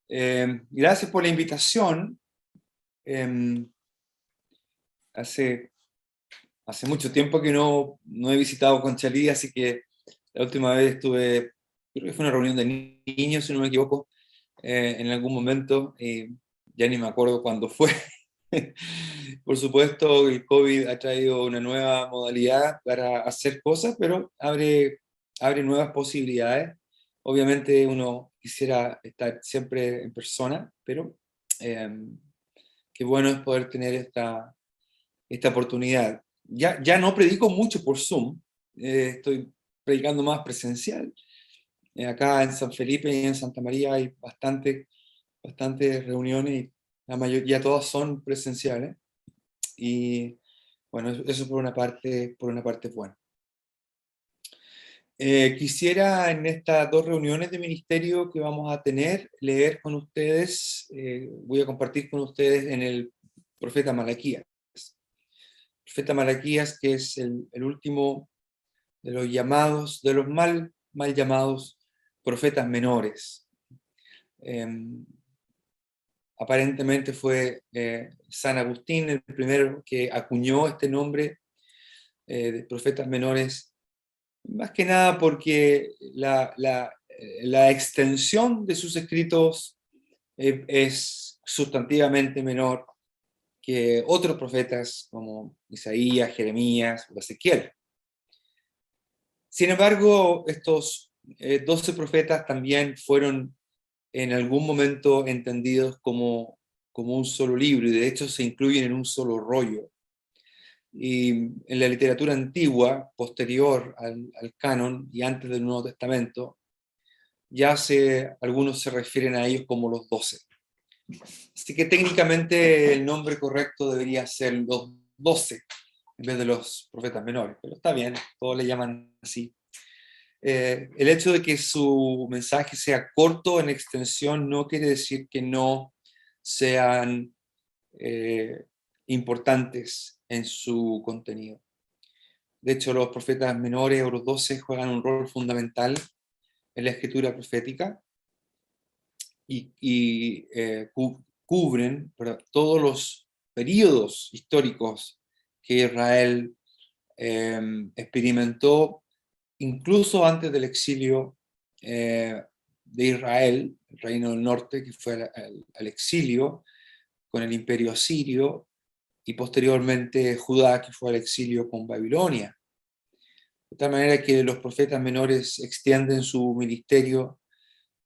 Gracias por la invitación. Eh, hace, hace mucho tiempo que no he visitado Conchalí, así que la última vez estuve, creo que fue una reunión de niños, si no me equivoco, en algún momento, ya ni me acuerdo cuándo fue. Por supuesto, el COVID ha traído una nueva modalidad para hacer cosas, pero abre nuevas posibilidades. Obviamente uno quisiera estar siempre en persona, pero eh, qué bueno es poder tener esta oportunidad. Ya no predico mucho por Zoom, estoy predicando más presencial. Acá en San Felipe y en Santa María hay bastantes reuniones y la mayoría todas son presenciales. Y bueno, eso por una parte es bueno. Quisiera en estas dos reuniones de ministerio que vamos a tener, leer con ustedes, voy a compartir con ustedes en el profeta Malaquías. El profeta Malaquías, que es el último de los llamados, de los mal llamados profetas menores. Aparentemente fue San Agustín el primero que acuñó este nombre de profetas menores, más que nada porque la extensión de sus escritos es sustantivamente menor que otros profetas como Isaías, Jeremías o Ezequiel. Sin embargo, estos 12 profetas también fueron en algún momento entendidos como un solo libro, y de hecho se incluyen en un solo rollo. Y en la literatura antigua, posterior al canon y antes del Nuevo Testamento, algunos se refieren a ellos como los 12. Así que técnicamente el nombre correcto debería ser los 12 en vez de los profetas menores, pero está bien, todos le llaman así. El hecho de que su mensaje sea corto en extensión no quiere decir que no sean importantes en su contenido. De hecho, los profetas menores o los 12 juegan un rol fundamental en la escritura profética y cubren todos los periodos históricos que Israel experimentó, incluso antes del exilio de Israel, el reino del norte, que fue al exilio con el imperio asirio, y posteriormente Judá, que fue al exilio con Babilonia. De tal manera que los profetas menores extienden su ministerio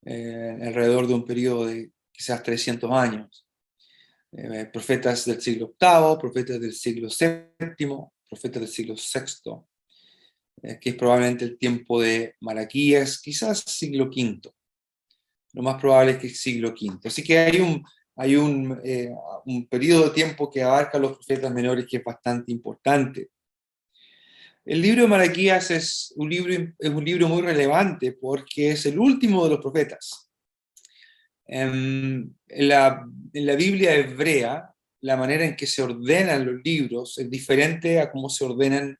alrededor de un periodo de quizás 300 años. Profetas del siglo VIII, profetas del siglo VII, profetas del siglo VI, que es probablemente el tiempo de Malaquías, quizás siglo V. Lo más probable es que es siglo V. Así que hay un periodo de tiempo que abarca a los profetas menores que es bastante importante. El libro de Malaquías es un libro muy relevante porque es el último de los profetas. En la Biblia hebrea, la manera en que se ordenan los libros es diferente a cómo se ordenan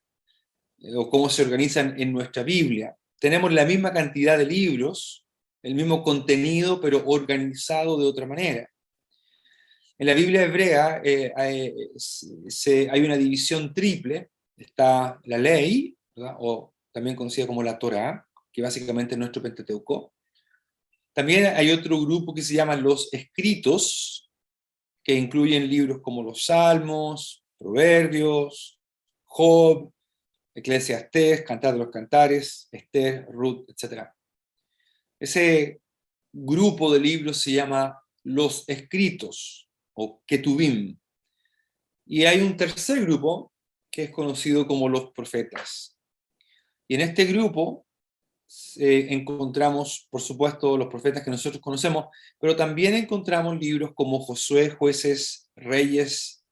o cómo se organizan en nuestra Biblia. Tenemos la misma cantidad de libros, el mismo contenido, pero organizado de otra manera. En la Biblia hebrea hay una división triple. Está la ley, ¿verdad? O también conocida como la Torá, que básicamente es nuestro Pentateuco. También hay otro grupo que se llama los escritos, que incluyen libros como los Salmos, Proverbios, Job, Eclesiastés, Cantar de los Cantares, Esther, Ruth, etc. Ese grupo de libros se llama los escritos, o Ketubim. Y hay un tercer grupo que es conocido como los profetas. Y en este grupo encontramos, por supuesto, los profetas que nosotros conocemos, pero también encontramos libros como Josué, Jueces, Reyes,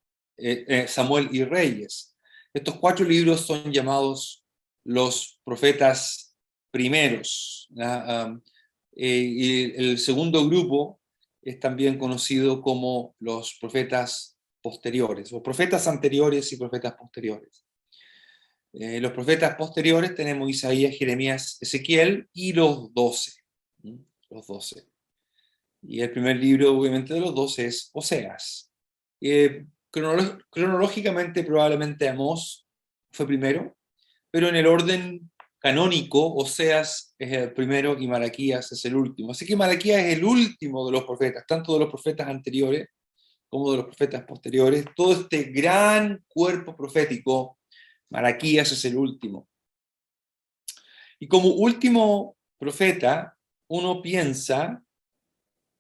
Samuel y Reyes. Estos 4 libros son llamados los profetas primeros. Y el segundo grupo es también conocido como los profetas posteriores, o profetas anteriores y profetas posteriores. Los profetas posteriores tenemos Isaías, Jeremías, Ezequiel y los 12. Los 12. Y el primer libro, obviamente, de los dos es Oseas. Cronológicamente, probablemente Amós fue primero, pero en el orden canónico, Oseas es el primero y Malaquías es el último. Así que Malaquías es el último de los profetas, tanto de los profetas anteriores como de los profetas posteriores. Todo este gran cuerpo profético, Malaquías es el último. Y como último profeta, uno piensa,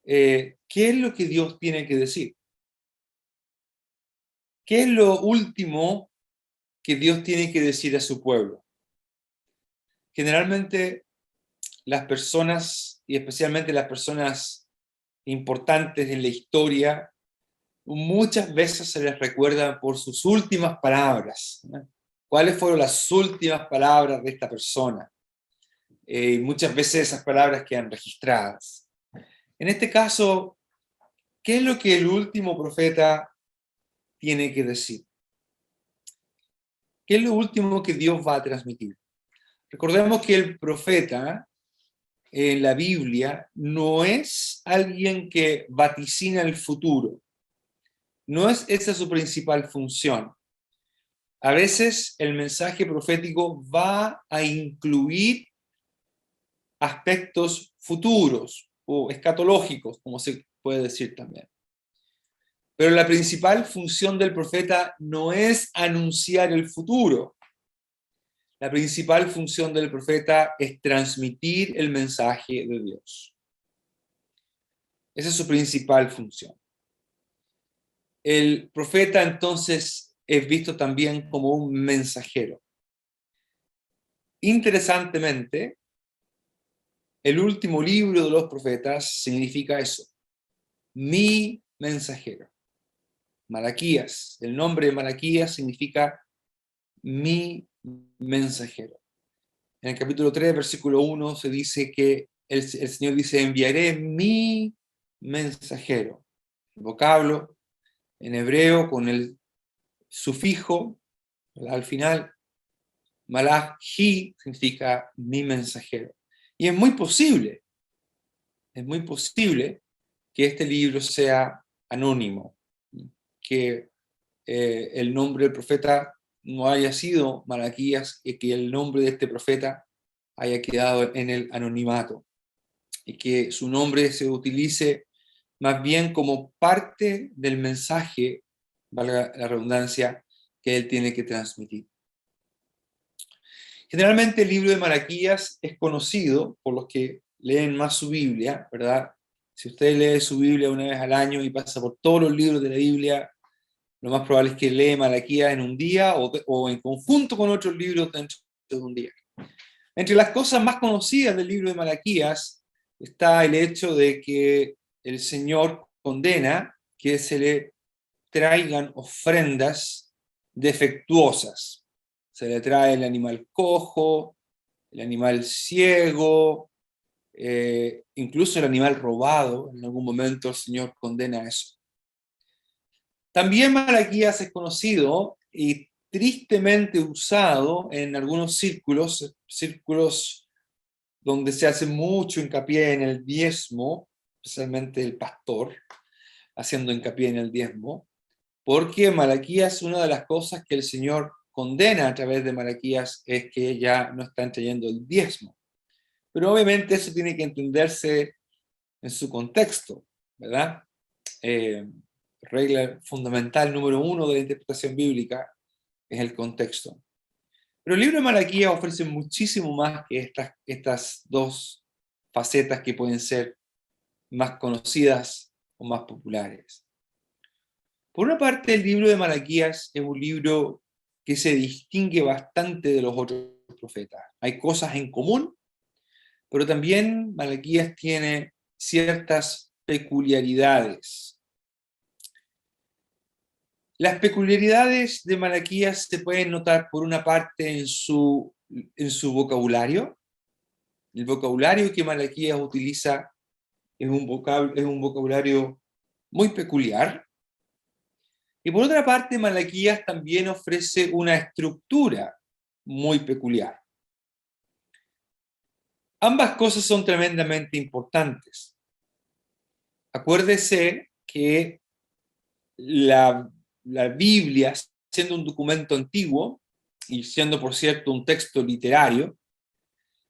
¿qué es lo que Dios tiene que decir? ¿Qué es lo último que Dios tiene que decir a su pueblo? Generalmente las personas, y especialmente las personas importantes en la historia, muchas veces se les recuerda por sus últimas palabras, ¿no? ¿Cuáles fueron las últimas palabras de esta persona? Muchas veces esas palabras quedan registradas. En este caso, ¿qué es lo que el último profeta tiene que decir? ¿Qué es lo último que Dios va a transmitir? Recordemos que el profeta en la Biblia no es alguien que vaticina el futuro. No es esa su principal función. A veces el mensaje profético va a incluir aspectos futuros o escatológicos, como se puede decir también. Pero la principal función del profeta no es anunciar el futuro. La principal función del profeta es transmitir el mensaje de Dios. Esa es su principal función. El profeta entonces es visto también como un mensajero. Interesantemente, el último libro de los profetas significa eso, mi mensajero. Malaquías, el nombre de Malaquías significa mi mensajero. En el capítulo 3, versículo 1, se dice que el Señor dice, enviaré mi mensajero. El vocablo en hebreo con el sufijo al final, Malachi significa mi mensajero. Y es muy posible que este libro sea anónimo, que el nombre del profeta no haya sido Malaquías y que el nombre de este profeta haya quedado en el anonimato y que su nombre se utilice más bien como parte del mensaje, valga la redundancia, que él tiene que transmitir. Generalmente el libro de Malaquías es conocido por los que leen más su Biblia, ¿verdad? Si usted lee su Biblia una vez al año y pasa por todos los libros de la Biblia, lo más probable es que lee Malaquías en un día o en conjunto con otros libros dentro de un día. Entre las cosas más conocidas del libro de Malaquías está el hecho de que el Señor condena que se le traigan ofrendas defectuosas. Se le trae el animal cojo, el animal ciego, incluso el animal robado. En algún momento el Señor condena eso. También Malaquías es conocido y tristemente usado en algunos círculos donde se hace mucho hincapié en el diezmo, especialmente el pastor, haciendo hincapié en el diezmo, porque Malaquías, una de las cosas que el Señor condena a través de Malaquías es que ya no están trayendo el diezmo. Pero obviamente eso tiene que entenderse en su contexto, ¿verdad? Regla fundamental número 1 de la interpretación bíblica es el contexto. Pero el libro de Malaquías ofrece muchísimo más que estas dos facetas que pueden ser más conocidas o más populares. Por una parte, el libro de Malaquías es un libro que se distingue bastante de los otros profetas. Hay cosas en común, pero también Malaquías tiene ciertas peculiaridades. Las peculiaridades de Malaquías se pueden notar por una parte en su vocabulario. El vocabulario que Malaquías utiliza es un vocabulario muy peculiar. Y por otra parte, Malaquías también ofrece una estructura muy peculiar. Ambas cosas son tremendamente importantes. acuérdese que la Biblia, siendo un documento antiguo, y siendo, por cierto, un texto literario,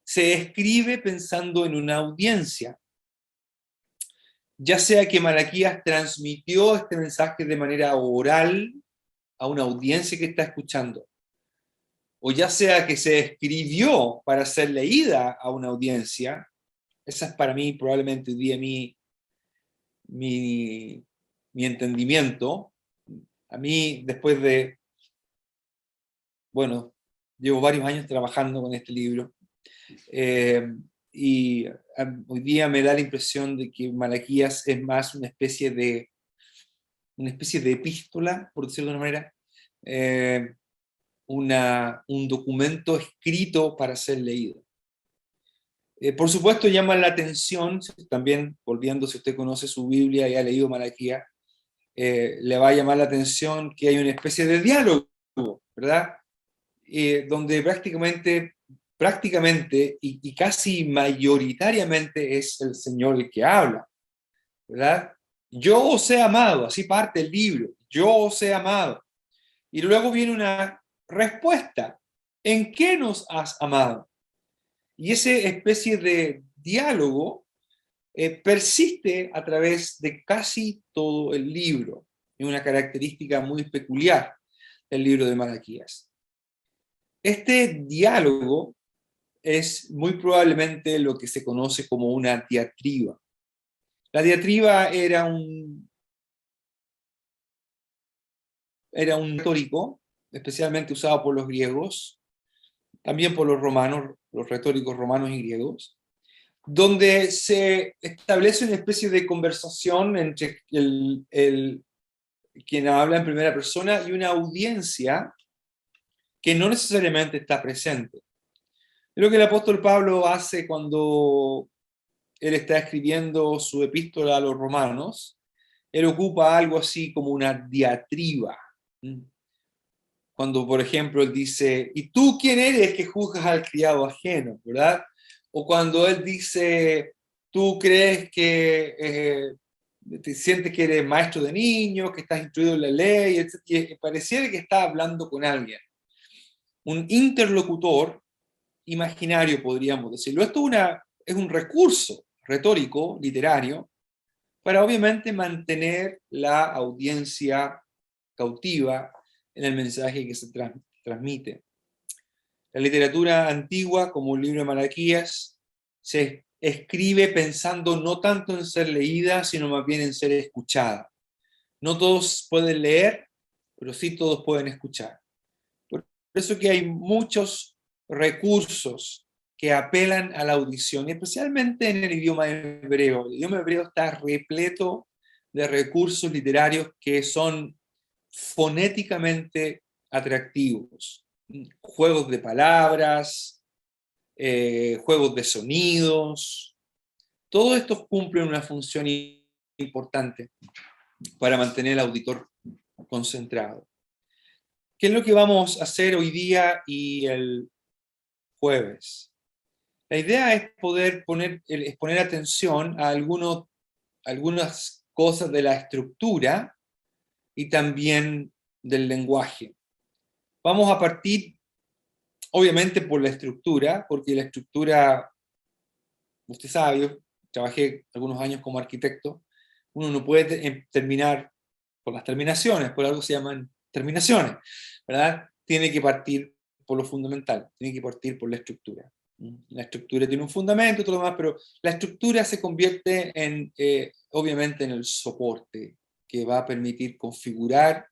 se escribe pensando en una audiencia. Ya sea que Malaquías transmitió este mensaje de manera oral a una audiencia que está escuchando, o ya sea que se escribió para ser leída a una audiencia, esa es para mí probablemente hoy día mi entendimiento. A mí, después de, bueno, llevo varios años trabajando con este libro, eh, y hoy día me da la impresión de que Malaquías es más una especie de epístola, por decirlo de una manera, eh, un documento escrito para ser leído. Por supuesto llama la atención, también volviendo, si usted conoce su Biblia y ha leído Malaquías, le va a llamar la atención que hay una especie de diálogo, ¿verdad? Donde prácticamente y casi mayoritariamente es el Señor el que habla, ¿verdad? Yo os he amado, así parte el libro, yo os he amado. Y luego viene una respuesta, ¿en qué nos has amado? Y esa especie de diálogo persiste a través de casi todo el libro. Es una característica muy peculiar del libro de Malaquías. Este diálogo es muy probablemente lo que se conoce como una diatriba. La diatriba era un retórico, especialmente usado por los griegos, también por los romanos, los retóricos romanos y griegos, donde se establece una especie de conversación entre quien habla en primera persona y una audiencia que no necesariamente está presente. Lo que el apóstol Pablo hace cuando él está escribiendo su epístola a los romanos, él ocupa algo así como una diatriba. Cuando, por ejemplo, él dice, ¿y tú quién eres que juzgas al criado ajeno? ¿Verdad? O cuando él dice, tú crees que te sientes que eres maestro de niños, que estás instruido en la ley, etc. Y pareciera que está hablando con alguien. Un interlocutor imaginario, podríamos decirlo. Esto es un recurso retórico, literario, para obviamente mantener la audiencia cautiva en el mensaje que se transmite. La literatura antigua, como el libro de Malaquías, se escribe pensando no tanto en ser leída, sino más bien en ser escuchada. No todos pueden leer, pero sí todos pueden escuchar. Por eso que hay muchos recursos que apelan a la audición, y especialmente en el idioma hebreo. El idioma hebreo está repleto de recursos literarios que son fonéticamente atractivos. Juegos de palabras, juegos de sonidos, todo esto cumple una función importante para mantener al auditor concentrado. ¿Qué es lo que vamos a hacer hoy día y el jueves? La idea es poder poner atención a algunas cosas de la estructura y también del lenguaje. Vamos a partir, obviamente, por la estructura, porque la estructura, usted sabe, yo trabajé algunos años como arquitecto, uno no puede terminar por las terminaciones, por algo se llaman terminaciones, ¿verdad? Tiene que partir por lo fundamental, tiene que partir por la estructura. La estructura tiene un fundamento y todo lo demás, pero la estructura se convierte obviamente, en el soporte que va a permitir configurar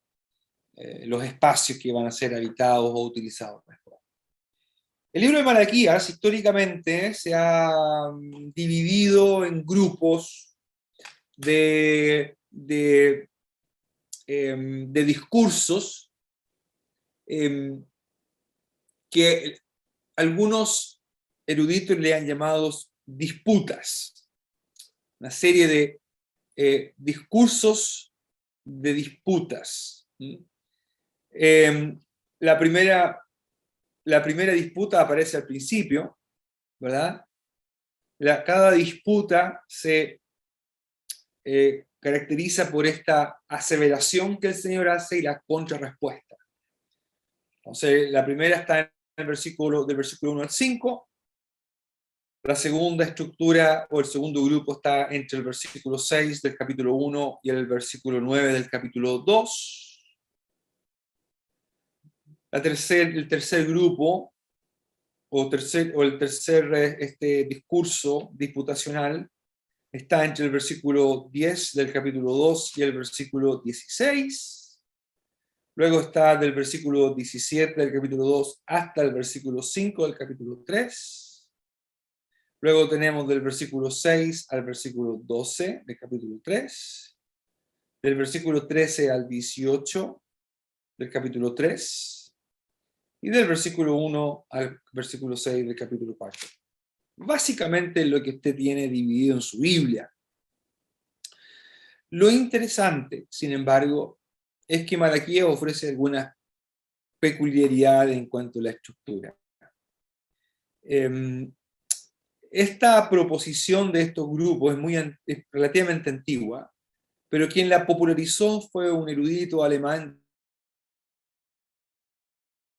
los espacios que van a ser habitados o utilizados mejor. El libro de Malaquías históricamente se ha dividido en grupos de discursos que algunos eruditos le han llamado disputas, una serie de discursos de disputas. La primera disputa aparece al principio, ¿verdad? Cada disputa se caracteriza por esta aseveración que el Señor hace y la contrarrespuesta. Entonces, la primera está en el versículo, del versículo 1 al 5. La segunda estructura o el segundo grupo está entre el versículo 6 del capítulo 1 y el versículo 9 del capítulo 2. El tercer grupo o el tercer discurso disputacional está entre el versículo 10 del capítulo 2 y el versículo 16. Luego está del versículo 17 del capítulo 2 hasta el versículo 5 del capítulo 3. Luego tenemos del versículo 6 al versículo 12 del capítulo 3. Del versículo 13 al 18 del capítulo 3. Y del versículo 1 al versículo 6 del capítulo 4. Básicamente lo que usted tiene dividido en su Biblia. Lo interesante, sin embargo, es que Malaquías ofrece algunas peculiaridades en cuanto a la estructura. Esta proposición de estos grupos es relativamente antigua, pero quien la popularizó fue un erudito alemán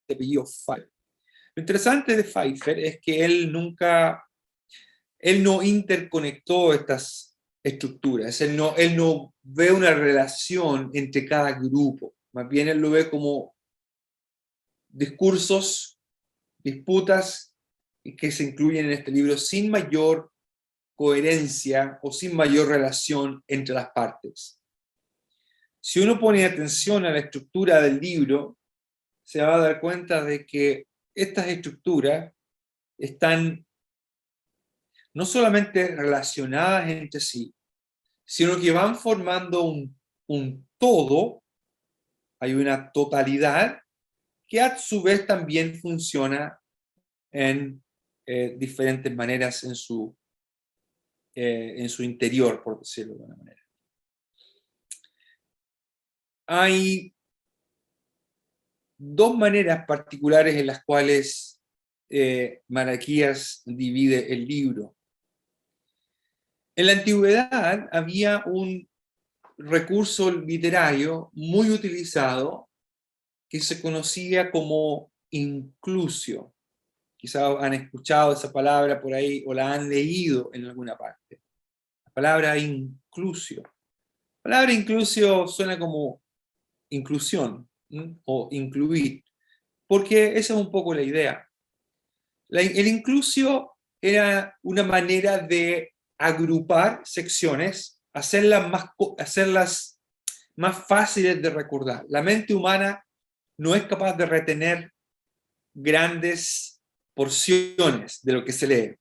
de apellido Pfeiffer. Lo interesante de Pfeiffer es que él no interconectó estas estructuras, él no ve una relación entre cada grupo, más bien él lo ve como discursos, disputas que se incluyen en este libro sin mayor coherencia o sin mayor relación entre las partes. Si uno pone atención a la estructura del libro, se va a dar cuenta de que estas estructuras están no solamente relacionadas entre sí, sino que van formando un todo, hay una totalidad que a su vez también funciona en diferentes maneras en su interior, por decirlo de alguna manera. Hay dos maneras particulares en las cuales Malaquías divide el libro. En la antigüedad había un recurso literario muy utilizado que se conocía como inclusio. Quizás han escuchado esa palabra por ahí o la han leído en alguna parte. La palabra inclusio. La palabra inclusio suena como inclusión, ¿sí? O incluir, porque esa es un poco la idea. El inclusio era una manera de agrupar secciones, hacerlas más fáciles de recordar. La mente humana no es capaz de retener grandes porciones de lo que se lee.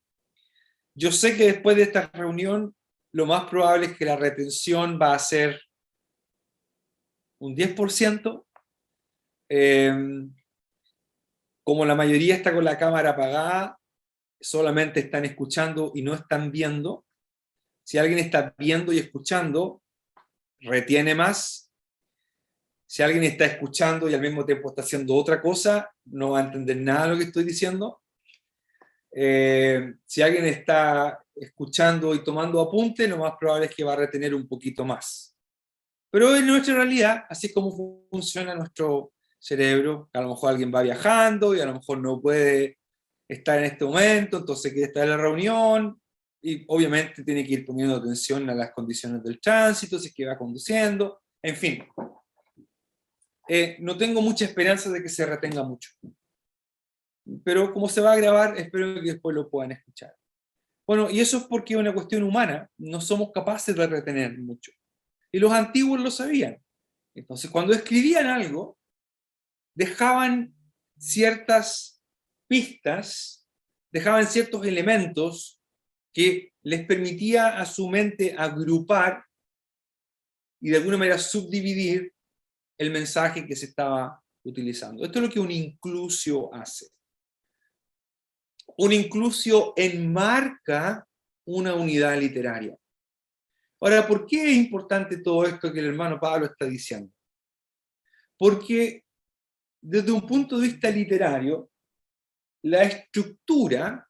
Yo sé que después de esta reunión, lo más probable es que la retención va a ser un 10%. Como la mayoría está con la cámara apagada, solamente están escuchando y no están viendo. Si alguien está viendo y escuchando, retiene más. Si alguien está escuchando y al mismo tiempo está haciendo otra cosa, no va a entender nada de lo que estoy diciendo. Si alguien está escuchando y tomando apunte, lo más probable es que va a retener un poquito más. Pero en nuestra realidad, así es como funciona nuestro cerebro, a lo mejor alguien va viajando y a lo mejor no puede estar en este momento, entonces quiere estar en la reunión y obviamente tiene que ir poniendo atención a las condiciones del tránsito, si es que va conduciendo, en fin. No tengo mucha esperanza de que se retenga mucho. Pero como se va a grabar, espero que después lo puedan escuchar. Bueno, y eso es porque es una cuestión humana, no somos capaces de retener mucho. Y los antiguos lo sabían. Entonces, cuando escribían algo, dejaban ciertas pistas, dejaban ciertos elementos que les permitía a su mente agrupar y de alguna manera subdividir el mensaje que se estaba utilizando. Esto es lo que un inclusio hace. Un inclusio enmarca una unidad literaria. Ahora, ¿por qué es importante todo esto que el hermano Pablo está diciendo? Porque desde un punto de vista literario, la estructura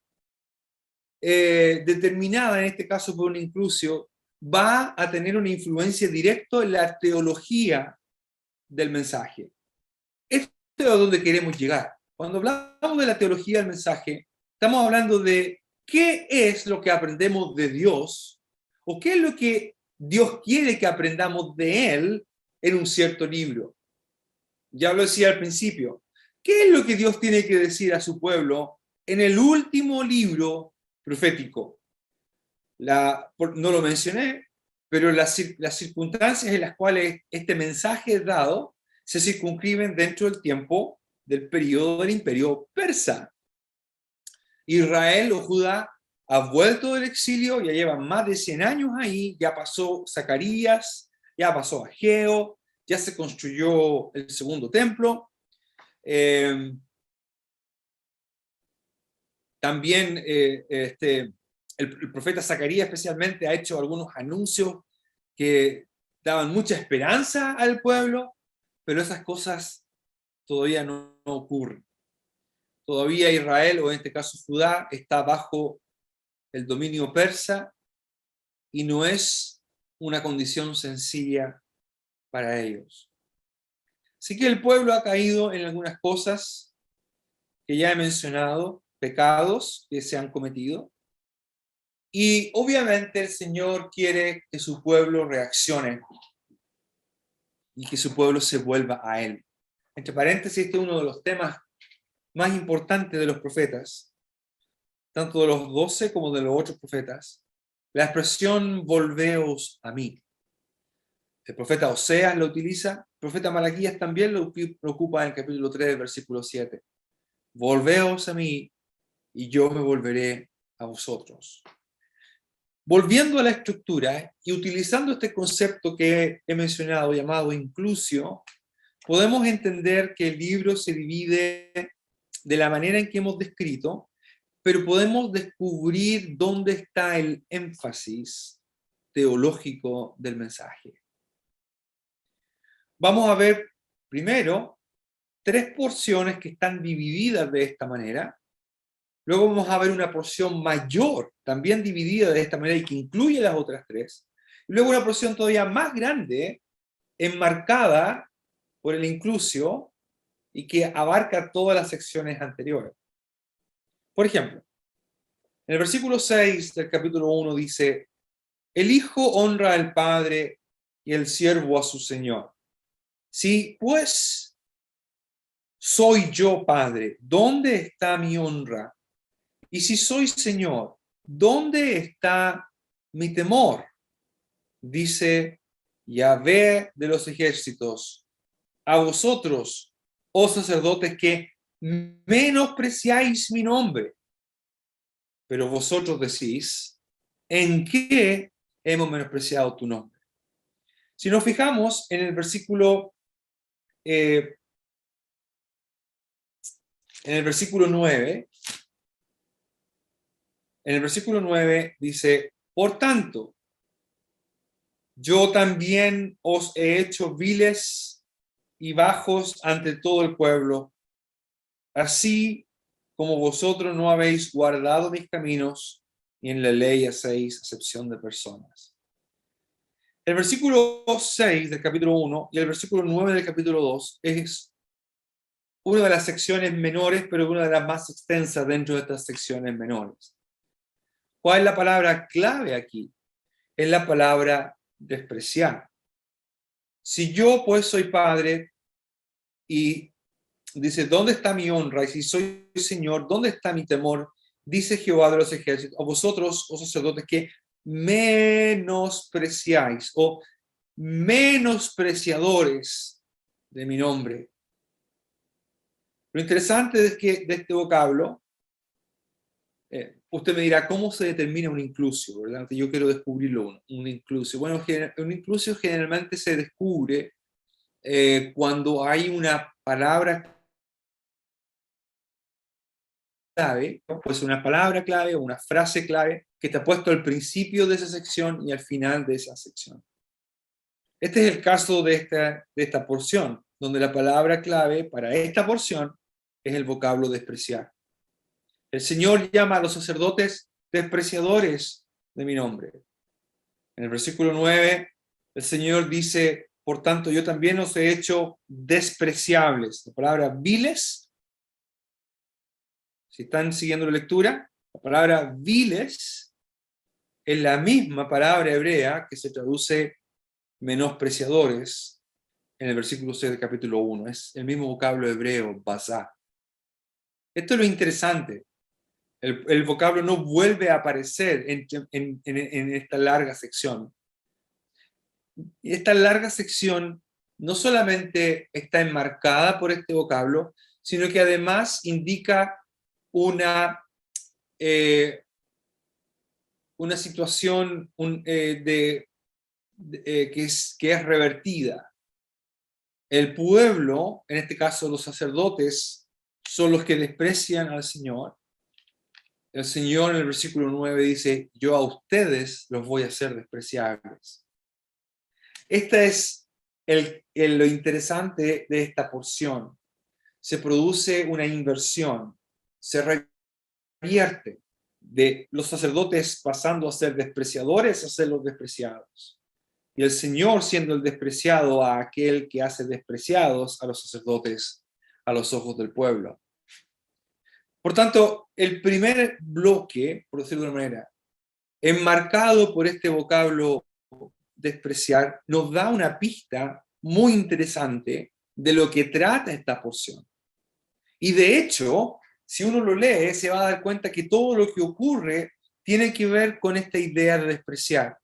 determinada, en este caso por un inclusio, va a tener una influencia directa en la teología del mensaje. Esto es a donde queremos llegar. Cuando hablamos de la teología del mensaje, estamos hablando de qué es lo que aprendemos de Dios, o qué es lo que Dios quiere que aprendamos de Él en un cierto libro. Ya lo decía al principio. ¿Qué es lo que Dios tiene que decir a su pueblo en el último libro profético? No lo mencioné, pero las circunstancias en las cuales este mensaje es dado se circunscriben dentro del tiempo del periodo del imperio persa. Israel o Judá ha vuelto del exilio, ya llevan más de 100 años ahí, ya pasó Zacarías, ya pasó Ageo, ya se construyó el segundo templo. También el profeta Zacarías especialmente ha hecho algunos anuncios que daban mucha esperanza al pueblo, pero esas cosas todavía no ocurren. Todavía Israel, o en este caso Judá, está bajo el dominio persa y no es una condición sencilla para ellos. Así que el pueblo ha caído en algunas cosas que ya he mencionado, pecados que se han cometido, y obviamente el Señor quiere que su pueblo reaccione y que su pueblo se vuelva a Él. Entre paréntesis, este es uno de los temas más importantes de los profetas, tanto de los 12 como de los otros profetas, la expresión volveos a mí. El profeta Oseas lo utiliza, el profeta Malaquías también lo ocupa en el capítulo 3, versículo 7. Volveos a mí y yo me volveré a vosotros. Volviendo a la estructura y utilizando este concepto que he mencionado llamado inclusio, podemos entender que el libro se divide de la manera en que hemos descrito, pero podemos descubrir dónde está el énfasis teológico del mensaje. Vamos a ver primero 3 porciones que están divididas de esta manera. Luego vamos a ver una porción mayor, también dividida de esta manera y que incluye las otras 3. Y luego una porción todavía más grande, enmarcada por el inclusio y que abarca todas las secciones anteriores. Por ejemplo, en el versículo 6 del capítulo 1 dice: el hijo honra al padre y el siervo a su señor. Si pues soy yo padre, ¿dónde está mi honra? Y si soy señor, ¿dónde está mi temor? Dice Yahvé de los ejércitos: a vosotros, oh sacerdotes, que menospreciáis mi nombre. Pero vosotros decís: ¿en qué hemos menospreciado tu nombre? Si nos fijamos en el versículo 9, en el versículo 9 dice: por tanto, yo también os he hecho viles y bajos ante todo el pueblo, así como vosotros no habéis guardado mis caminos, y en la ley hacéis acepción de personas. El versículo 6 del capítulo 1 y el versículo 9 del capítulo 2 es una de las secciones menores, pero una de las más extensas dentro de estas secciones menores. ¿Cuál es la palabra clave aquí? Es la palabra despreciar. Si yo pues soy padre y dice, ¿dónde está mi honra? Y si soy Señor, ¿dónde está mi temor? Dice Jehová de los ejércitos: a vosotros, oh sacerdotes, que menospreciáis o menospreciadores de mi nombre. Lo interesante es que de este vocablo, usted me dirá, ¿cómo se determina un inclusio? ¿Verdad? Yo quiero descubrirlo, un inclusio. Bueno, un inclusio generalmente se descubre cuando hay una palabra clave, pues una palabra clave o una frase clave que está puesto al principio de esa sección y al final de esa sección. Este es el caso de esta porción, donde la palabra clave para esta porción es el vocablo despreciar. El Señor llama a los sacerdotes despreciadores de mi nombre. En el versículo 9, el Señor dice, por tanto, yo también os he hecho despreciables. La palabra viles, si están siguiendo la lectura, la palabra viles es la misma palabra hebrea que se traduce menospreciadores en el versículo 6 del capítulo 1. Es el mismo vocablo hebreo, basá. Esto es lo interesante. El vocablo no vuelve a aparecer en esta larga sección. Y esta larga sección no solamente está enmarcada por este vocablo, sino que además indica una situación que es revertida. El pueblo, en este caso los sacerdotes, son los que desprecian al Señor. El Señor en el versículo 9 dice, yo a ustedes los voy a hacer despreciables. Esta es lo interesante de esta porción. Se produce una inversión, se revierte de los sacerdotes pasando a ser despreciadores a ser los despreciados. Y el Señor siendo el despreciado a aquel que hace despreciados a los sacerdotes a los ojos del pueblo. Por tanto, el primer bloque, por decirlo de una manera, enmarcado por este vocablo despreciar, nos da una pista muy interesante de lo que trata esta porción. Y de hecho, si uno lo lee, se va a dar cuenta que todo lo que ocurre tiene que ver con esta idea de despreciar.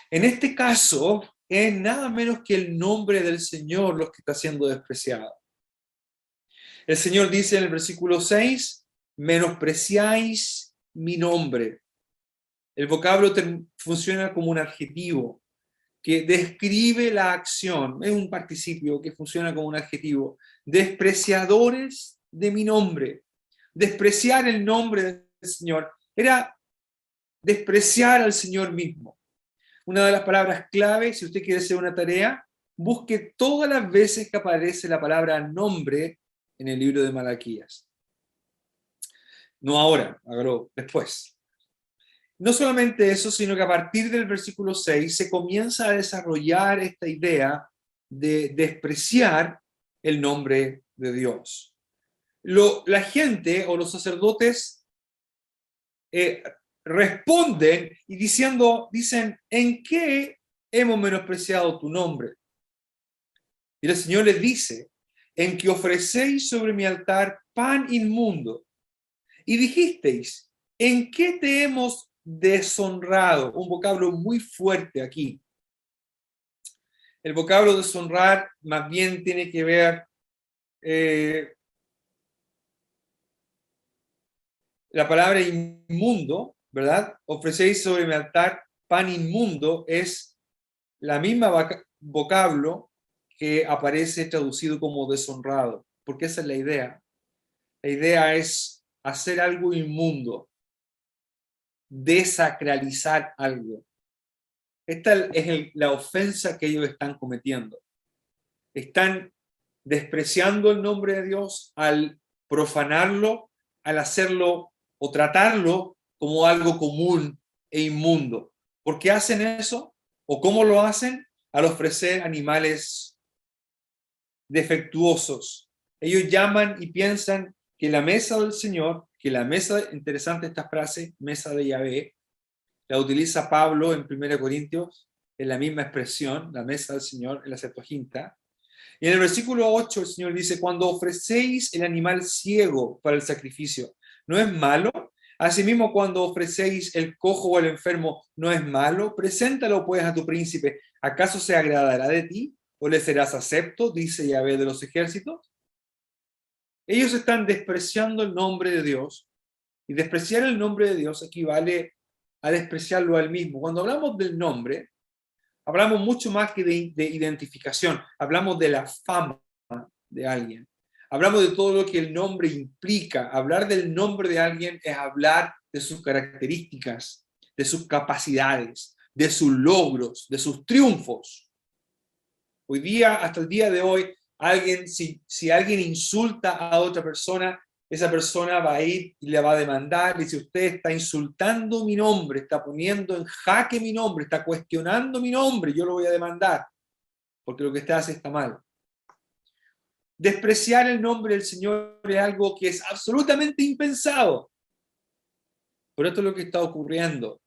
En este caso, es nada menos que el nombre del Señor lo que está siendo despreciado. El Señor dice en el versículo 6, menospreciáis mi nombre. El vocablo funciona como un adjetivo que describe la acción, es un participio que funciona como un adjetivo. Despreciadores de mi nombre. Despreciar el nombre del Señor era despreciar al Señor mismo. Una de las palabras clave, si usted quiere hacer una tarea, busque todas las veces que aparece la palabra nombre en el libro de Malaquías. No ahora, hágalo después. No solamente eso, sino que a partir del versículo 6 se comienza a desarrollar esta idea de despreciar el nombre de Dios. La gente o los sacerdotes responden y dicen, ¿en qué hemos menospreciado tu nombre? Y el Señor les dice, en que ofrecéis sobre mi altar pan inmundo. Y dijisteis, ¿en qué te hemos deshonrado? Un vocablo muy fuerte aquí. El vocablo deshonrar más bien tiene que ver la palabra inmundo, ¿verdad? Ofrecéis sobre mi altar pan inmundo es la misma vocablo que aparece traducido como deshonrado, porque esa es la idea. La idea es hacer algo inmundo, desacralizar algo. Esta es la ofensa que ellos están cometiendo. Están despreciando el nombre de Dios al profanarlo, al hacerlo o tratarlo como algo común e inmundo. ¿Por qué hacen eso? ¿O cómo lo hacen? Al ofrecer animales defectuosos. Ellos llaman y piensan que la mesa del Señor, que la mesa, interesante esta frase, mesa de Yahvé, la utiliza Pablo en 1 Corintios, en la misma expresión, la mesa del Señor, en la Septuaginta. Y en el versículo 8 el Señor dice, cuando ofrecéis el animal ciego para el sacrificio, ¿no es malo? Asimismo, cuando ofrecéis el cojo o el enfermo, ¿no es malo? Preséntalo pues a tu príncipe. ¿Acaso se agradará de ti? ¿O le serás acepto? Dice Yahvé de los ejércitos. Ellos están despreciando el nombre de Dios. Y despreciar el nombre de Dios equivale a despreciarlo a él mismo. Cuando hablamos del nombre, hablamos mucho más que de identificación. Hablamos de la fama de alguien. Hablamos de todo lo que el nombre implica. Hablar del nombre de alguien es hablar de sus características, de sus capacidades, de sus logros, de sus triunfos. Hoy día, hasta el día de hoy, si alguien insulta a otra persona, esa persona va a ir y le va a demandar, y dice, usted está insultando mi nombre, está poniendo en jaque mi nombre, está cuestionando mi nombre, yo lo voy a demandar, porque lo que usted hace está mal. Despreciar el nombre del Señor es algo que es absolutamente impensado. Pero esto es lo que está ocurriendo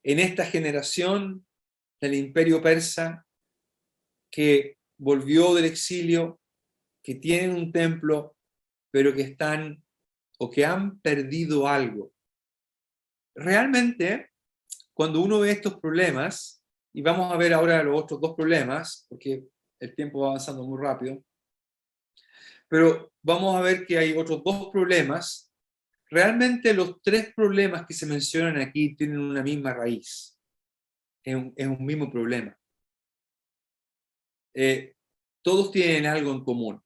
en esta generación del imperio persa que volvió del exilio, que tienen un templo, pero que están o que han perdido algo. Realmente, cuando uno ve estos problemas, y vamos a ver ahora los otros dos problemas, porque el tiempo va avanzando muy rápido, pero vamos a ver que hay otros dos problemas. Realmente los tres problemas que se mencionan aquí tienen una misma raíz, es un mismo problema. Todos tienen algo en común.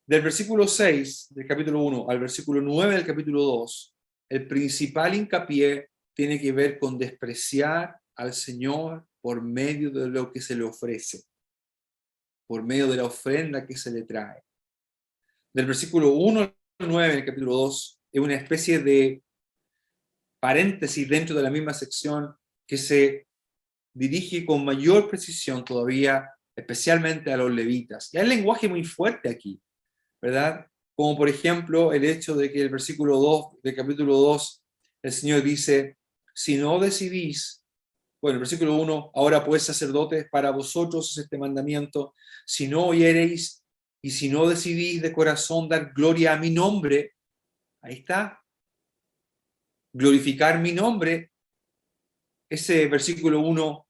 Del versículo 6 del capítulo 1 al versículo 9 del capítulo 2, el principal hincapié tiene que ver con despreciar al Señor por medio de lo que se le ofrece, por medio de la ofrenda que se le trae. Del versículo 1 al 9 del capítulo 2 es una especie de paréntesis dentro de la misma sección que se dirige con mayor precisión todavía, especialmente a los levitas. Y hay un lenguaje muy fuerte aquí, ¿verdad? Como por ejemplo el hecho de que el versículo 2 del capítulo 2, el Señor dice, si no decidís, bueno, el versículo 1, ahora pues sacerdotes, para vosotros es este mandamiento, si no oyereis y si no decidís de corazón dar gloria a mi nombre, ahí está, glorificar mi nombre, ese versículo 1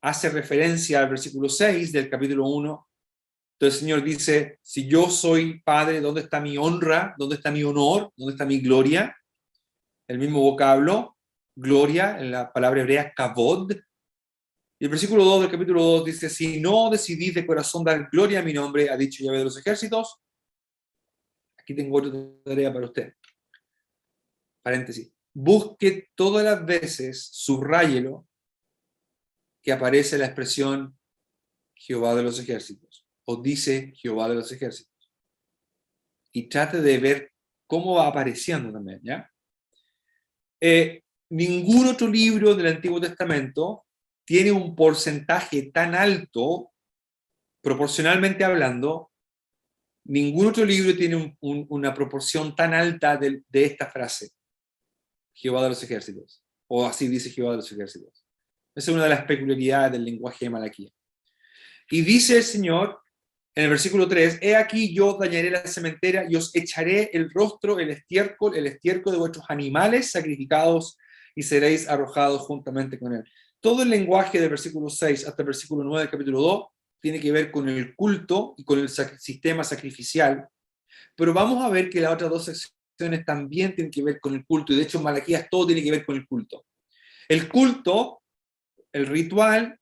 hace referencia al versículo 6 del capítulo 1. Entonces el Señor dice, si yo soy Padre, ¿dónde está mi honra? ¿Dónde está mi honor? ¿Dónde está mi gloria? El mismo vocablo, gloria, en la palabra hebrea, kavod. Y el versículo 2 del capítulo 2 dice, si no decidís de corazón dar gloria a mi nombre, ha dicho Yahvé de los ejércitos, aquí tengo otra tarea para usted. Paréntesis. Busque todas las veces, subráyelo, que aparece la expresión Jehová de los ejércitos, o dice Jehová de los ejércitos. Y trate de ver cómo va apareciendo también, ¿ya? Ningún otro libro del Antiguo Testamento tiene un porcentaje tan alto, proporcionalmente hablando, ningún otro libro tiene una proporción tan alta de esta frase, Jehová de los ejércitos, o así dice Jehová de los ejércitos. Esa es una de las peculiaridades del lenguaje de Malaquías. Y dice el Señor, en el versículo 3, he aquí yo dañaré la sementera y os echaré el rostro, el estiércol de vuestros animales sacrificados y seréis arrojados juntamente con él. Todo el lenguaje del versículo 6 hasta el versículo 9 del capítulo 2 tiene que ver con el culto y con el sistema sacrificial, pero vamos a ver que las otras dos secciones también tienen que ver con el culto, y de hecho en Malaquías todo tiene que ver con el culto. El culto, el ritual,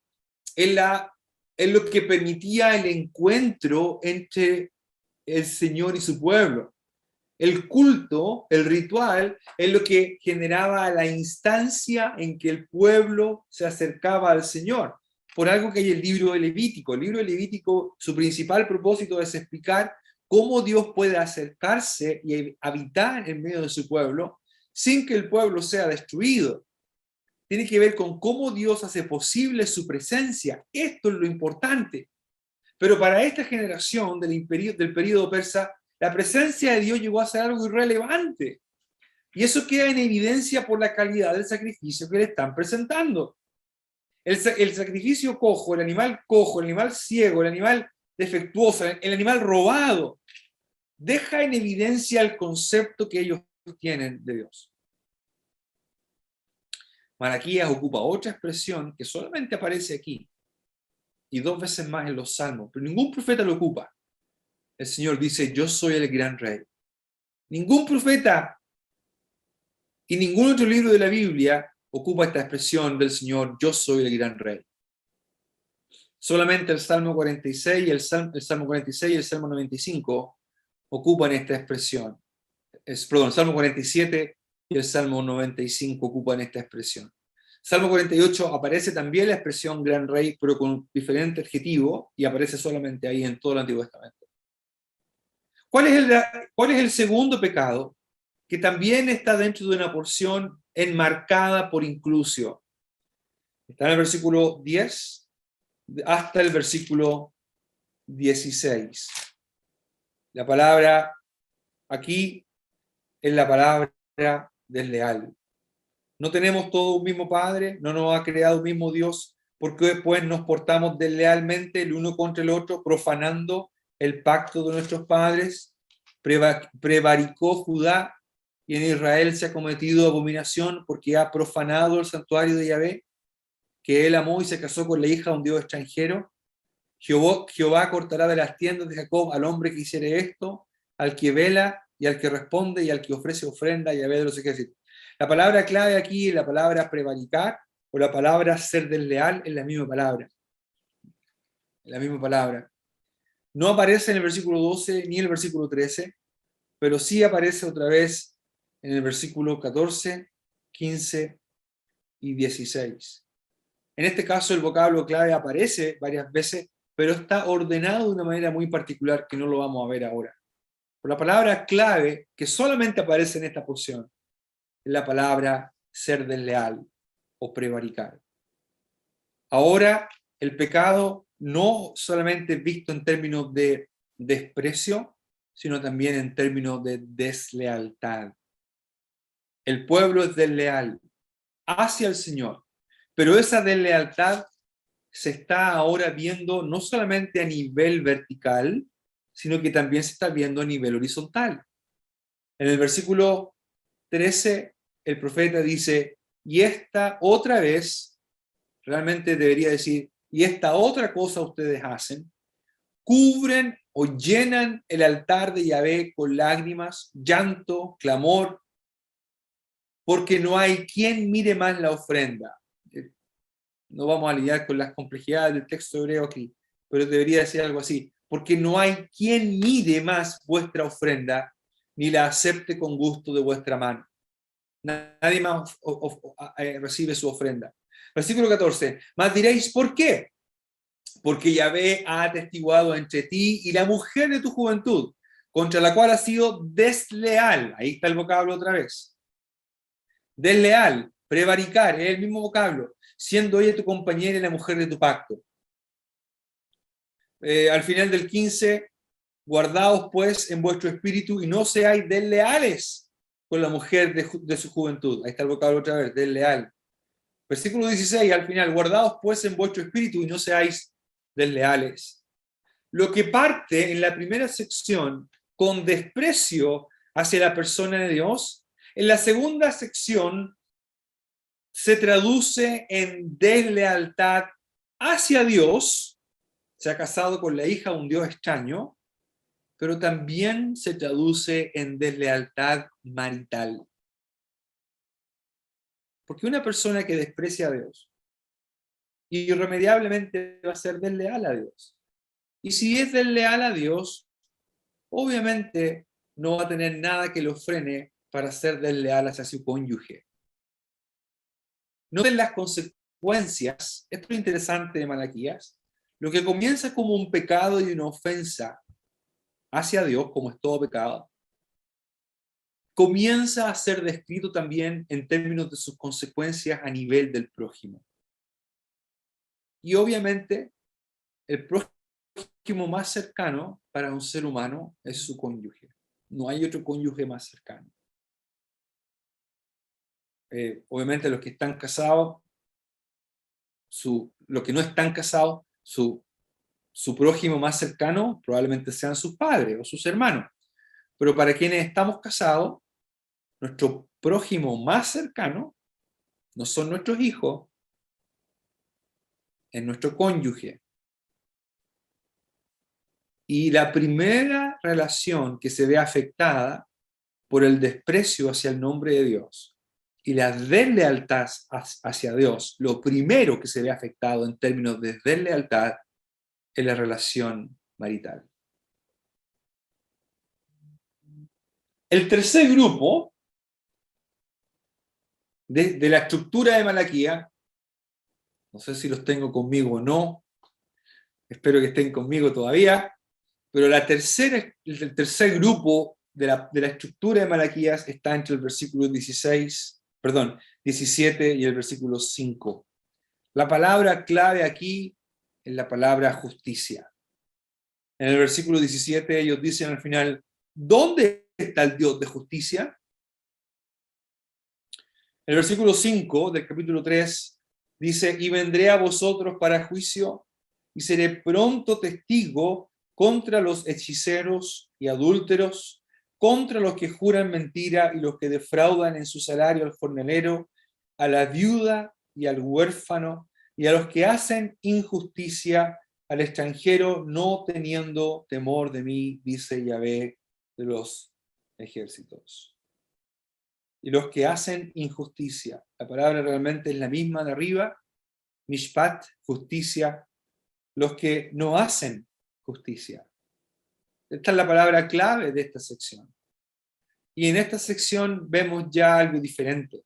es lo que permitía el encuentro entre el Señor y su pueblo. El culto, el ritual, es lo que generaba la instancia en que el pueblo se acercaba al Señor. Por algo que hay el libro de Levítico. El libro de Levítico, su principal propósito es explicar cómo Dios puede acercarse y habitar en medio de su pueblo sin que el pueblo sea destruido. Tiene que ver con cómo Dios hace posible su presencia. Esto es lo importante. Pero para esta generación del período persa, la presencia de Dios llegó a ser algo irrelevante. Y eso queda en evidencia por la calidad del sacrificio que le están presentando. El sacrificio cojo, el animal ciego, el animal defectuoso, el animal robado, deja en evidencia el concepto que ellos tienen de Dios. Malaquías ocupa otra expresión que solamente aparece aquí y dos veces más en los Salmos, pero ningún profeta lo ocupa. El Señor dice, yo soy el gran rey. Ningún profeta y ningún otro libro de la Biblia ocupa esta expresión del Señor, yo soy el gran rey. Solamente el Salmo 46 y el Salmo 46 y el Salmo 95 ocupan esta expresión. El Salmo 47 y el Salmo 95 ocupan esta expresión. Salmo 48 aparece también la expresión gran rey, pero con diferente adjetivo, y aparece solamente ahí en todo el Antiguo Testamento. ¿Cuál es el segundo pecado? Que también está dentro de una porción enmarcada por inclusio. Está en el versículo 10 hasta el versículo 16. La palabra aquí es la palabra desleal. No tenemos todo un mismo Padre, no nos ha creado un mismo Dios, porque después nos portamos deslealmente el uno contra el otro, profanando el pacto de nuestros padres. Prevaricó Judá y en Israel se ha cometido abominación porque ha profanado el santuario de Yahvé, que él amó y se casó con la hija de un Dios extranjero. Jehová cortará de las tiendas de Jacob al hombre que hiciere esto, al que vela y al que responde y al que ofrece ofrenda y a Yahvé de los ejércitos. La palabra clave aquí, la palabra prevaricar o la palabra ser desleal, es la misma palabra. La misma palabra. No aparece en el versículo 12 ni en el versículo 13, pero sí aparece otra vez en el versículo 14, 15 y 16. En este caso el vocablo clave aparece varias veces, pero está ordenado de una manera muy particular que no lo vamos a ver ahora. Por la palabra clave que solamente aparece en esta porción es la palabra ser desleal o prevaricar. Ahora el pecado no solamente visto en términos de desprecio, sino también en términos de deslealtad. El pueblo es desleal hacia el Señor, pero esa deslealtad se está ahora viendo no solamente a nivel vertical, sino que también se está viendo a nivel horizontal. En el versículo 13, el profeta dice, y esta otra vez, realmente debería decir, y esta otra cosa ustedes hacen, cubren o llenan el altar de Yahvé con lágrimas, llanto, clamor, porque no hay quien mire más la ofrenda. No vamos a lidiar con las complejidades del texto hebreo aquí, pero debería decir algo así, porque no hay quien mire más vuestra ofrenda, ni la acepte con gusto de vuestra mano. Nadie más recibe su ofrenda. Versículo 14, mas diréis, ¿por qué? Porque Yahvé ha atestiguado entre ti y la mujer de tu juventud, contra la cual has sido desleal. Ahí está el vocablo otra vez. Desleal, prevaricar, es el mismo vocablo, siendo ella tu compañera y la mujer de tu pacto. Al final del 15, guardaos pues en vuestro espíritu y no seáis desleales con la mujer de su juventud. Ahí está el vocablo otra vez, desleal. Versículo 16, al final, guardaos pues en vuestro espíritu y no seáis desleales. Lo que parte en la primera sección con desprecio hacia la persona de Dios, en la segunda sección se traduce en deslealtad hacia Dios, se ha casado con la hija de un Dios extraño, pero también se traduce en deslealtad marital. Porque una persona que desprecia a Dios, irremediablemente va a ser desleal a Dios. Y si es desleal a Dios, obviamente no va a tener nada que lo frene para ser desleal hacia su cónyuge. Noten las consecuencias. Esto es lo interesante de Malaquías. Lo que comienza como un pecado y una ofensa hacia Dios, como es todo pecado, comienza a ser descrito también en términos de sus consecuencias a nivel del prójimo. Y obviamente, el prójimo más cercano para un ser humano es su cónyuge. No hay otro cónyuge más cercano. Obviamente los que están casados, los que no están casados, su prójimo más cercano probablemente sean sus padres o sus hermanos. Pero para quienes estamos casados, nuestro prójimo más cercano no son nuestros hijos, es nuestro cónyuge. Y la primera relación que se ve afectada por el desprecio hacia el nombre de Dios y la deslealtad hacia Dios, lo primero que se ve afectado en términos de deslealtad es la relación marital. El tercer grupo de la estructura de Malaquía, no sé si los tengo conmigo o no, espero que estén conmigo todavía, Pero el tercer grupo de la estructura de Malaquías está entre el versículo 17 y el versículo 5. La palabra clave aquí es la palabra justicia. En el versículo 17 ellos dicen al final, ¿dónde está el Dios de justicia? El versículo 5 del capítulo 3 dice, y vendré a vosotros para juicio, y seré pronto testigo contra los hechiceros y adúlteros, contra los que juran mentira y los que defraudan en su salario al jornalero, a la viuda y al huérfano, y a los que hacen injusticia al extranjero, no teniendo temor de mí, dice Yahvé de los ejércitos. Y los que hacen injusticia. La palabra realmente es la misma de arriba, mishpat, justicia. Los que no hacen justicia. Esta es la palabra clave de esta sección. Y en esta sección vemos ya algo diferente.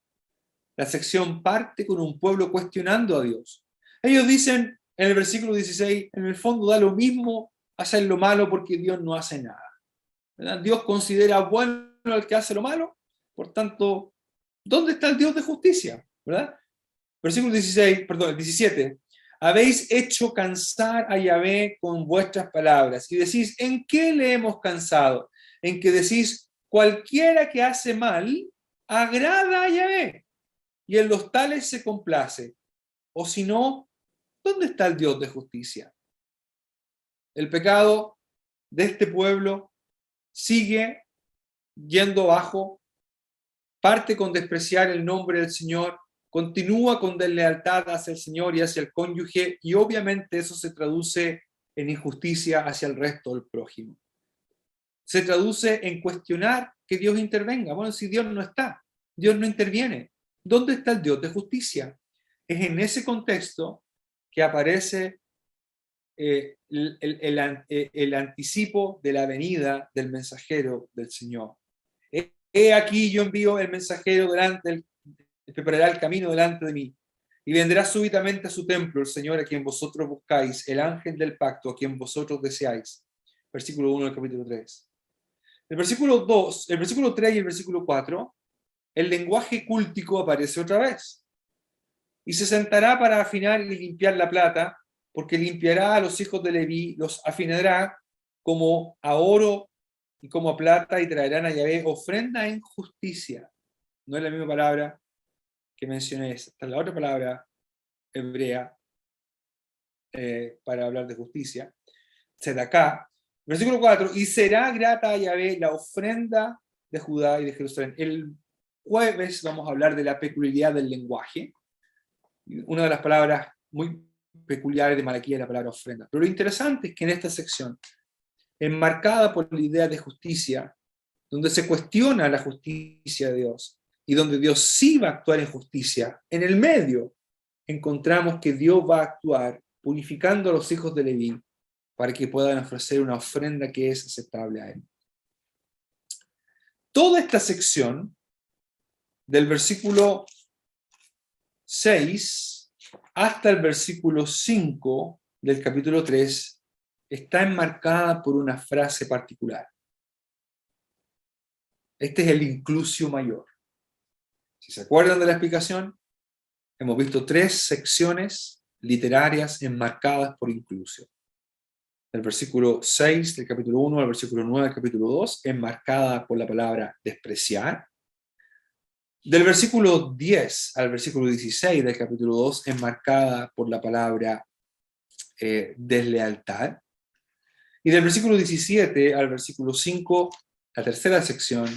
La sección parte con un pueblo cuestionando a Dios. Ellos dicen en el versículo 16, en el fondo da lo mismo hacer lo malo porque Dios no hace nada. ¿Verdad? Dios considera bueno al que hace lo malo, por tanto, ¿dónde está el Dios de justicia? ¿Verdad? Versículo 17. Habéis hecho cansar a Yahvé con vuestras palabras. Y decís, ¿en qué le hemos cansado? En que decís, cualquiera que hace mal, agrada a Yahvé. Y en los tales se complace. O si no, ¿dónde está el Dios de justicia? El pecado de este pueblo sigue yendo bajo, parte con despreciar el nombre del Señor, continúa con deslealtad hacia el Señor y hacia el cónyuge, y obviamente eso se traduce en injusticia hacia el resto del prójimo. Se traduce en cuestionar que Dios intervenga. Bueno, si Dios no está, Dios no interviene, ¿dónde está el Dios de justicia? Es en ese contexto que aparece el anticipo de la venida del mensajero del Señor. He aquí yo envío el mensajero preparará el camino delante de mí, y vendrá súbitamente a su templo el Señor a quien vosotros buscáis, el ángel del pacto a quien vosotros deseáis. Versículo 1 del capítulo 3. El versículo 3 y el versículo 4, el lenguaje cúltico aparece otra vez. Y se sentará para afinar y limpiar la plata, porque limpiará a los hijos de Leví, los afinará como a oro y como a plata, y traerán a Yahvé ofrenda en justicia. No es la misma palabra que mencioné, esta es la otra palabra hebrea para hablar de justicia. Tzedaká. Versículo 4, y será grata a Yahvé la ofrenda de Judá y de Jerusalén. El jueves vamos a hablar de la peculiaridad del lenguaje. Una de las palabras muy peculiares de Malaquías es la palabra ofrenda. Pero lo interesante es que en esta sección, enmarcada por la idea de justicia, donde se cuestiona la justicia de Dios y donde Dios sí va a actuar en justicia, en el medio encontramos que Dios va a actuar purificando a los hijos de Leví para que puedan ofrecer una ofrenda que es aceptable a Él. Toda esta sección, del versículo 6 hasta el versículo 5 del capítulo 3, está enmarcada por una frase particular. Este es el inclusio mayor. Si se acuerdan de la explicación, hemos visto 3 secciones literarias enmarcadas por inclusio. Del versículo 6 del capítulo 1 al versículo 9 del capítulo 2, enmarcada por la palabra despreciar. Del versículo 10 al versículo 16 del capítulo 2, enmarcada por la palabra deslealtad. Y del versículo 17 al versículo 5, la tercera sección,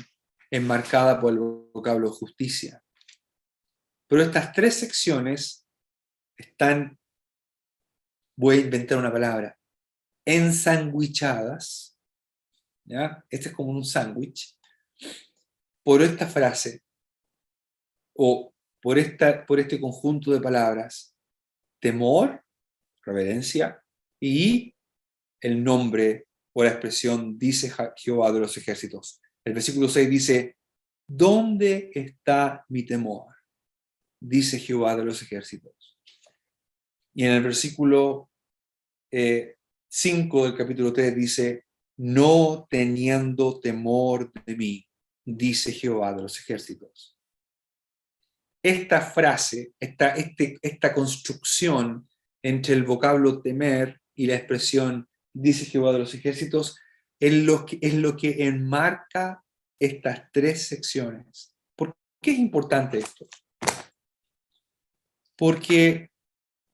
enmarcada por el vocablo justicia. Pero estas 3 secciones están, voy a inventar una palabra, ensanguichadas, ¿ya? Este es como un sándwich, por esta frase, o por este conjunto de palabras: temor, reverencia, y el nombre o la expresión dice Jehová de los ejércitos. El versículo 6 dice, ¿dónde está mi temor? Dice Jehová de los ejércitos. Y en el versículo 5 del capítulo 3 dice, no teniendo temor de mí, dice Jehová de los ejércitos. Esta frase, esta construcción entre el vocablo temer y la expresión dice Jehová de los ejércitos es lo que enmarca estas tres secciones. ¿Por qué es importante esto? Porque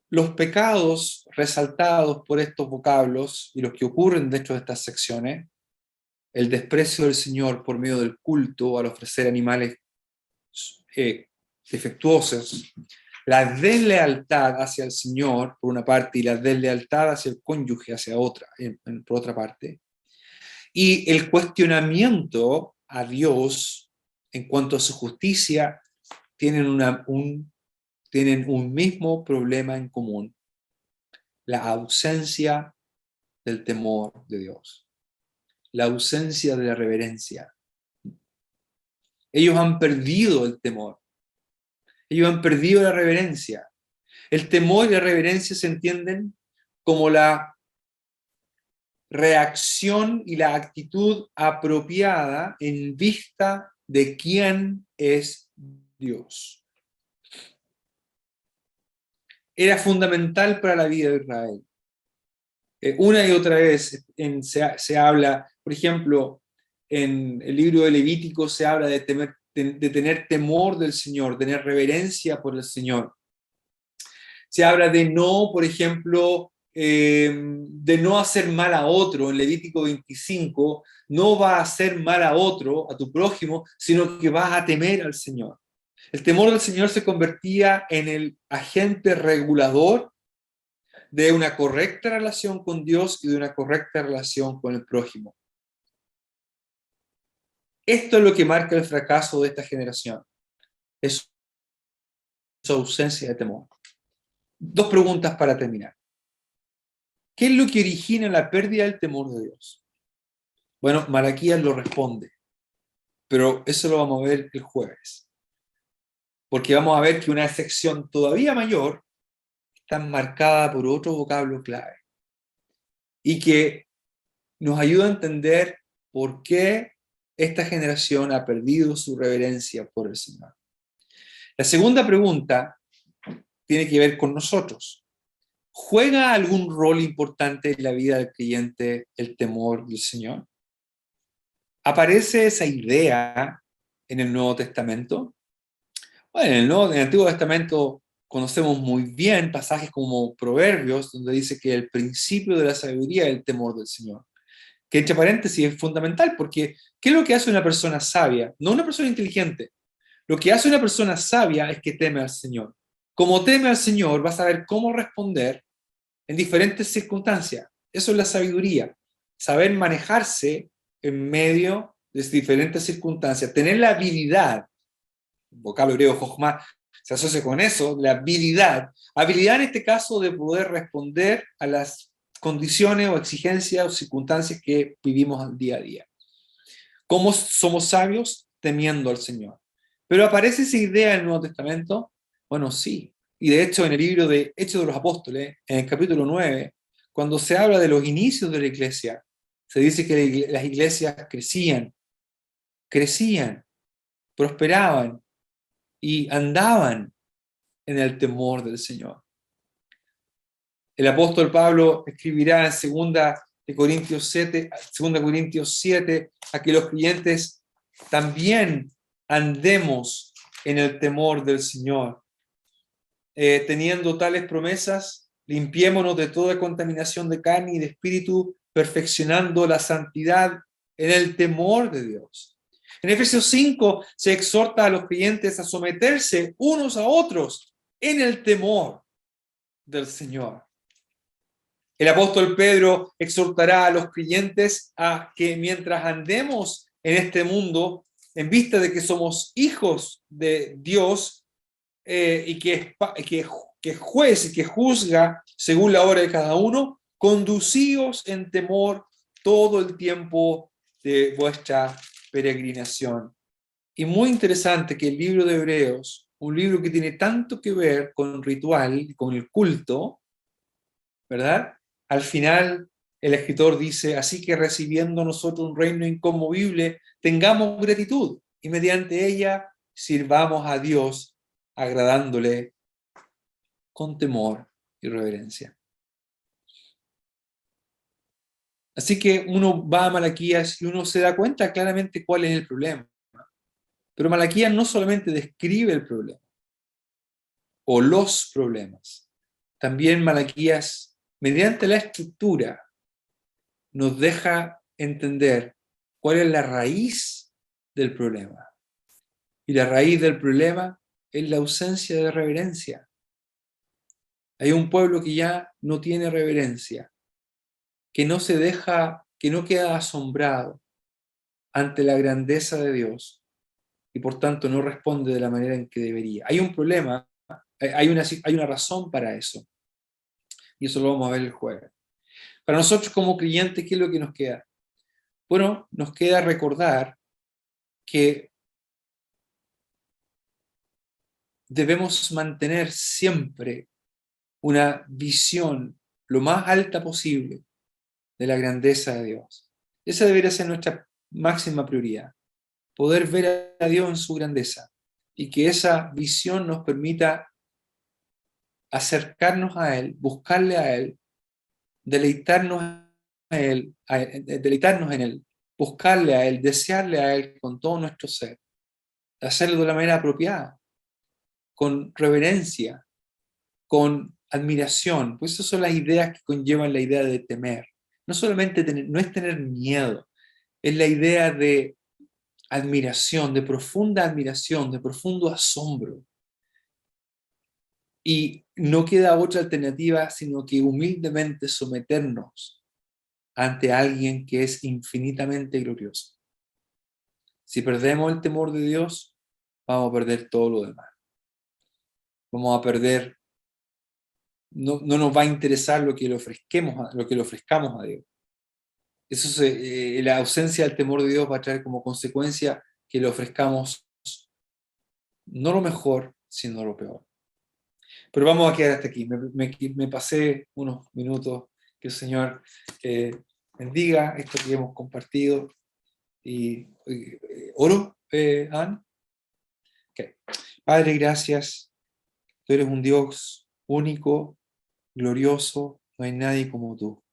los pecados resaltados por estos vocablos y los que ocurren dentro de estas secciones, el desprecio del Señor por medio del culto al ofrecer animales defectuosos, la deslealtad hacia el Señor, por una parte, y la deslealtad hacia el cónyuge, hacia otra, por otra parte, y el cuestionamiento a Dios en cuanto a su justicia, tienen un mismo problema en común: la ausencia del temor de Dios, la ausencia de la reverencia. Ellos han perdido el temor, ellos han perdido la reverencia. El temor y la reverencia se entienden como la reacción y la actitud apropiada en vista de quién es Dios. Era fundamental para la vida de Israel. Una y otra vez se habla, por ejemplo, en el libro de Levítico se habla de tener temor del Señor, tener reverencia por el Señor. Se habla de no, por ejemplo, de no hacer mal a otro. En Levítico 25, no vas a hacer mal a otro, a tu prójimo, sino que vas a temer al Señor. El temor del Señor se convertía en el agente regulador de una correcta relación con Dios y de una correcta relación con el prójimo. Esto es lo que marca el fracaso de esta generación: es su ausencia de temor. Dos preguntas para terminar. ¿Qué es lo que origina la pérdida del temor de Dios? Bueno, Malaquías lo responde, pero eso lo vamos a ver el jueves, porque vamos a ver que una sección todavía mayor está marcada por otro vocablo clave y que nos ayuda a entender por qué esta generación ha perdido su reverencia por el Señor. La segunda pregunta tiene que ver con nosotros. ¿Juega algún rol importante en la vida del creyente el temor del Señor? ¿Aparece esa idea en el Nuevo Testamento? Bueno, en el Antiguo Testamento conocemos muy bien pasajes como Proverbios, donde dice que el principio de la sabiduría es el temor del Señor. Que entre paréntesis es fundamental, porque ¿qué es lo que hace una persona sabia? No una persona inteligente. Lo que hace una persona sabia es que teme al Señor. Como teme al Señor, va a saber cómo responder en diferentes circunstancias. Eso es la sabiduría. Saber manejarse en medio de diferentes circunstancias. Tener la habilidad, el vocablo griego jochma se asocia con eso, la habilidad. Habilidad en este caso de poder responder a las condiciones o exigencias o circunstancias que vivimos al día a día. ¿Cómo somos sabios? Temiendo al Señor. ¿Pero aparece esa idea en el Nuevo Testamento? Bueno, sí. Y de hecho, en el libro de Hechos de los Apóstoles, en el capítulo 9, cuando se habla de los inicios de la iglesia, se dice que las iglesias crecían, prosperaban y andaban en el temor del Señor. El apóstol Pablo escribirá en 2 Corintios 7 a que los creyentes también andemos en el temor del Señor. Teniendo tales promesas, limpiémonos de toda contaminación de carne y de espíritu, perfeccionando la santidad en el temor de Dios. En Efesios 5 se exhorta a los creyentes a someterse unos a otros en el temor del Señor. El apóstol Pedro exhortará a los creyentes a que mientras andemos en este mundo, en vista de que somos hijos de Dios y que juez y que juzga según la obra de cada uno, conducíos en temor todo el tiempo de vuestra peregrinación. Y muy interesante que el libro de Hebreos, un libro que tiene tanto que ver con ritual, con el culto, ¿verdad? Al final el escritor dice, así que recibiendo nosotros un reino inconmovible, tengamos gratitud y mediante ella sirvamos a Dios agradándole con temor y reverencia. Así que uno va a Malaquías y uno se da cuenta claramente cuál es el problema. Pero Malaquías no solamente describe el problema o los problemas, también Malaquías, mediante la estructura, nos deja entender cuál es la raíz del problema. Y la raíz del problema es la ausencia de reverencia. Hay un pueblo que ya no tiene reverencia, que no se deja, que no queda asombrado ante la grandeza de Dios y por tanto no responde de la manera en que debería. Hay un problema, hay una razón para eso. Y eso lo vamos a ver el jueves. Para nosotros como creyentes, ¿qué es lo que nos queda? Bueno, nos queda recordar que debemos mantener siempre una visión lo más alta posible de la grandeza de Dios. Esa debería ser nuestra máxima prioridad, poder ver a Dios en su grandeza y que esa visión nos permita acercarnos a Él, buscarle a Él, deleitarnos deleitarnos en Él, buscarle a Él, desearle a Él con todo nuestro ser, hacerlo de la manera apropiada, con reverencia, con admiración, pues esas son las ideas que conllevan la idea de temer. No solamente no es tener miedo, es la idea de admiración, de profunda admiración, de profundo asombro. Y no queda otra alternativa sino que humildemente someternos ante alguien que es infinitamente glorioso. Si perdemos el temor de Dios, vamos a perder todo lo demás. Vamos a perder, no nos va a interesar lo que le ofrezcamos a Dios. La ausencia del temor de Dios va a traer como consecuencia que le ofrezcamos no lo mejor, sino lo peor. Pero vamos a quedar hasta aquí. Me pasé unos minutos. Que el Señor bendiga esto que hemos compartido. Y oro, Anne. Okay. Padre, gracias. Tú eres un Dios único, glorioso. No hay nadie como tú.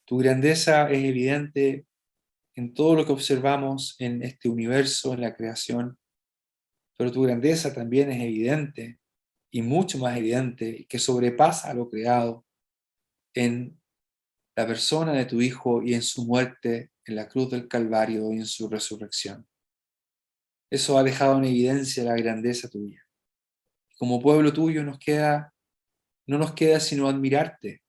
Tu grandeza es evidente en todo lo que observamos en este universo, en la creación. Pero tu grandeza también es evidente y mucho más evidente, que sobrepasa a lo creado en la persona de tu Hijo y en su muerte en la cruz del Calvario y en su resurrección. Eso ha dejado en evidencia la grandeza tuya. Como pueblo tuyo no nos queda sino admirarte,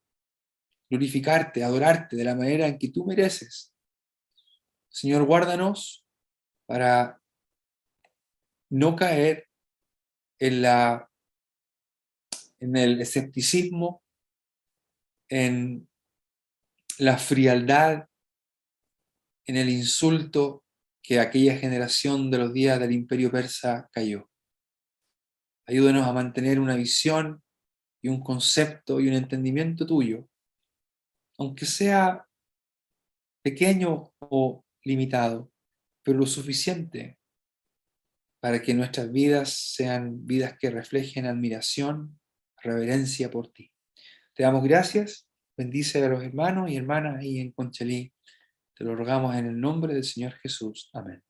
glorificarte, adorarte de la manera en que tú mereces. Señor, guárdanos para no caer en el escepticismo, en la frialdad, en el insulto que aquella generación de los días del Imperio Persa cayó. Ayúdanos a mantener una visión y un concepto y un entendimiento tuyo, aunque sea pequeño o limitado, pero lo suficiente para que nuestras vidas sean vidas que reflejen admiración, reverencia por ti. Te damos gracias, bendice a los hermanos y hermanas ahí en Conchalí. Te lo rogamos en el nombre del Señor Jesús. Amén.